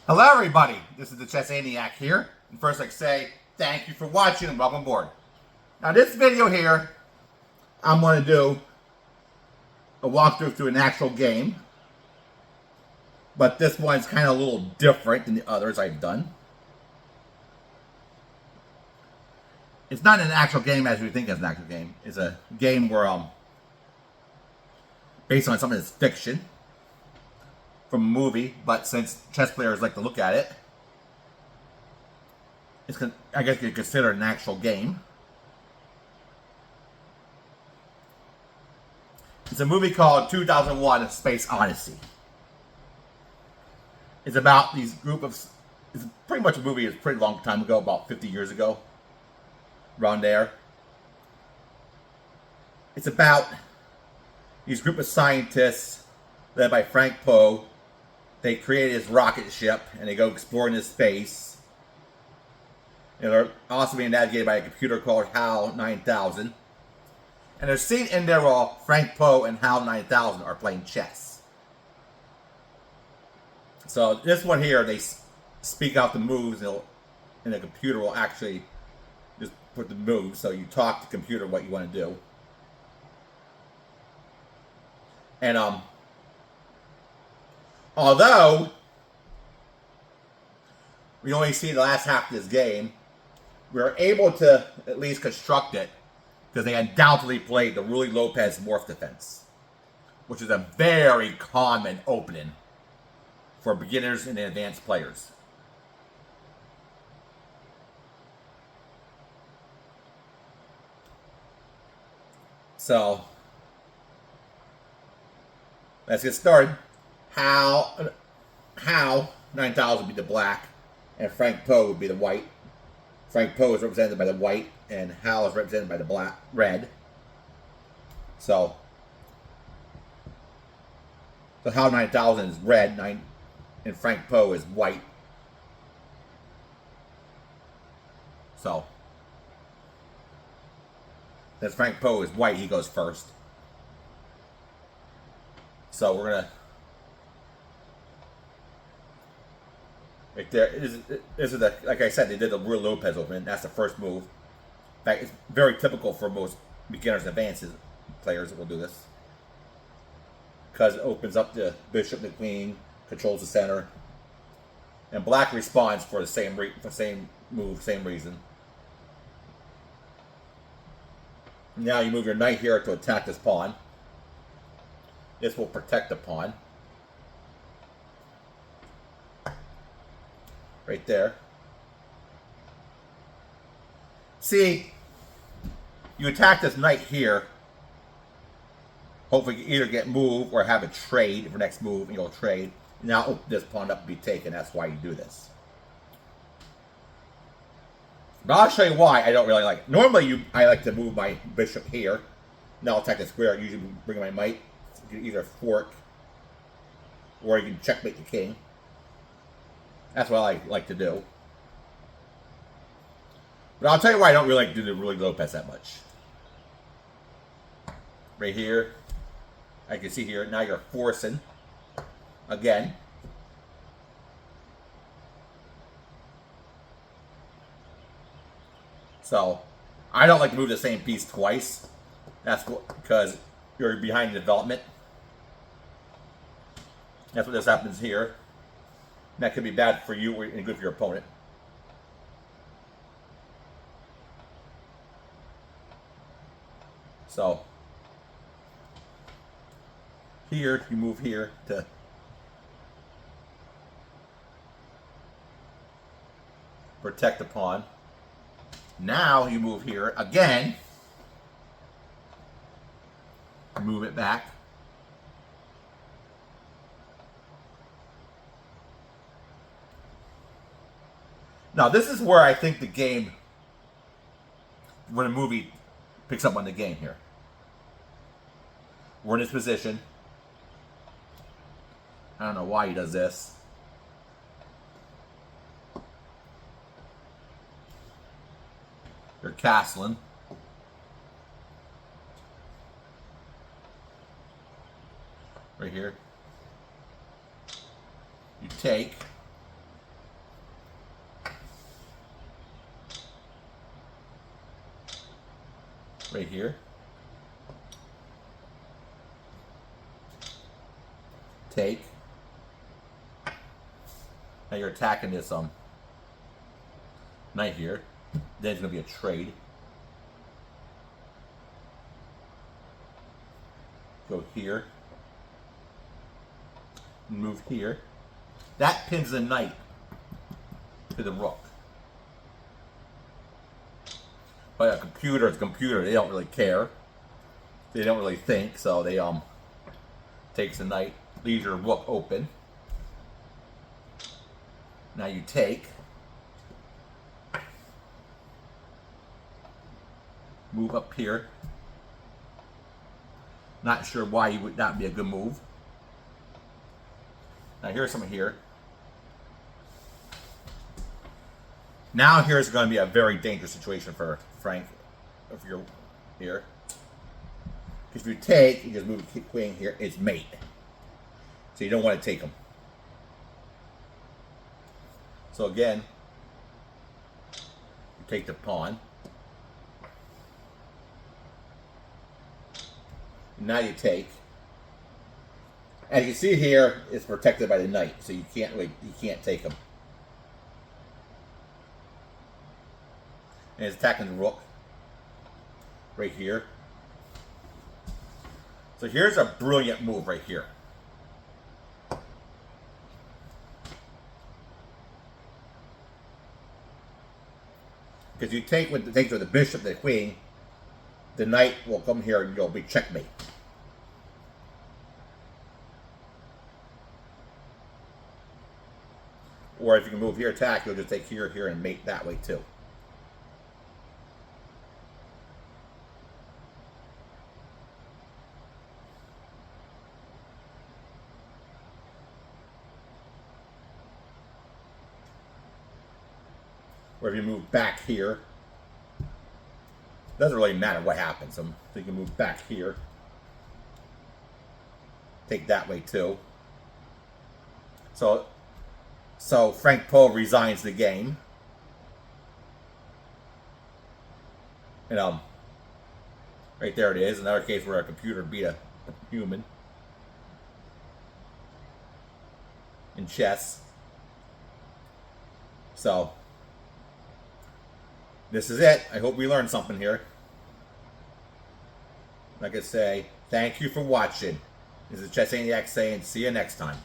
Hello everybody, this is the Chess Aniac here. And first I'd like to say thank you for watching and welcome aboard. Now this video here, I'm going to do a walkthrough through an actual game. But this one's kind of a little different than the others I've done. It's not an actual game as you think it's an actual game. It's a game where based on something that's fiction from a movie, but since chess players like to look at it, I guess you could consider it an actual game. It's a movie called 2001: A Space Odyssey. It's about these group of... It's pretty much a movie. It's a pretty long time ago, about 50 years ago, around there. It's about these group of scientists led by Frank Poole. They created this rocket ship and they go exploring this space. And they're also being navigated by a computer called Hale 9000. And there's a scene in there where Frank Poole and Hale 9000 are playing chess. So this one here, they speak out the moves, and the computer will actually just put the moves. So you talk to the computer what you want to do. And although we only see the last half of this game, we were able to at least construct it because they undoubtedly played the Ruy Lopez morph defense, which is a very common opening for beginners and advanced players. So let's get started. Hale 9000 would be the black, and Frank Poole would be the white. Frank Poole is represented by the white, and Hale is represented by the red. So Hale 9000 is red, and Frank Poole is white. So since Frank Poole is white, he goes first. So we're gonna right there. This is the, like I said, they did the Ruy Lopez opening. That's the first move. In fact, it's very typical for most beginners and advanced players that will do this because it opens up the bishop, the queen, controls the center, and black responds for the same move, same reason. Now you move your knight here to attack this pawn. This will protect the pawn. Right there. See, you attack this knight here. Hopefully you either get moved or have a trade for next move, and you'll trade. Now open this pawn up and be taken. That's why you do this. But I'll show you why I don't really like it. Normally I like to move my bishop here. Now I'll attack the square. I usually bring my knight. You can either fork or you can checkmate the king. That's what I like to do. But I'll tell you why I don't really like to do the Ruy Lopez that much. Right here, I can see here, now you're forcing again. So I don't like to move the same piece twice. That's because you're behind the development. That's what this happens here. And that could be bad for you and good for your opponent. So here, you move here to protect the pawn. Now you move here again. Move it back. Now this is where I think the game, when a movie picks up on the game here. We're in this position. I don't know why he does this. You're castling. Right here. You take. right here. Take. Now you're attacking this knight here. Then it's gonna be a trade. Go here. Move here. That pins the knight to the rook. But a computer is a computer. They don't really care. They don't really think. So they takes the knight, leaves your rook open. Now you take. Move up here. Not sure why you would not be a good move. Now here's something here. Now here's going to be a very dangerous situation for Frank. If you're here. Because if you take, you just move the queen here, it's mate. So you don't want to take them. So again, you take the pawn. Now you take. And you can see here, it's protected by the knight, so you can't take them. And it's attacking the rook. Right here. So here's a brilliant move right here. Because you take with the bishop, the queen, the knight will come here and you'll be checkmate. Or if you can move here, attack, you'll just take here, here, and mate that way too. Or if you move back here, doesn't really matter what happens. So you can move back here. Take that way too. So Frank Poole resigns the game. And right there it is. Another case where a computer beat a human in chess. So this is it. I hope we learned something here. Like I say, thank you for watching. This is Chess Maniac saying, see you next time.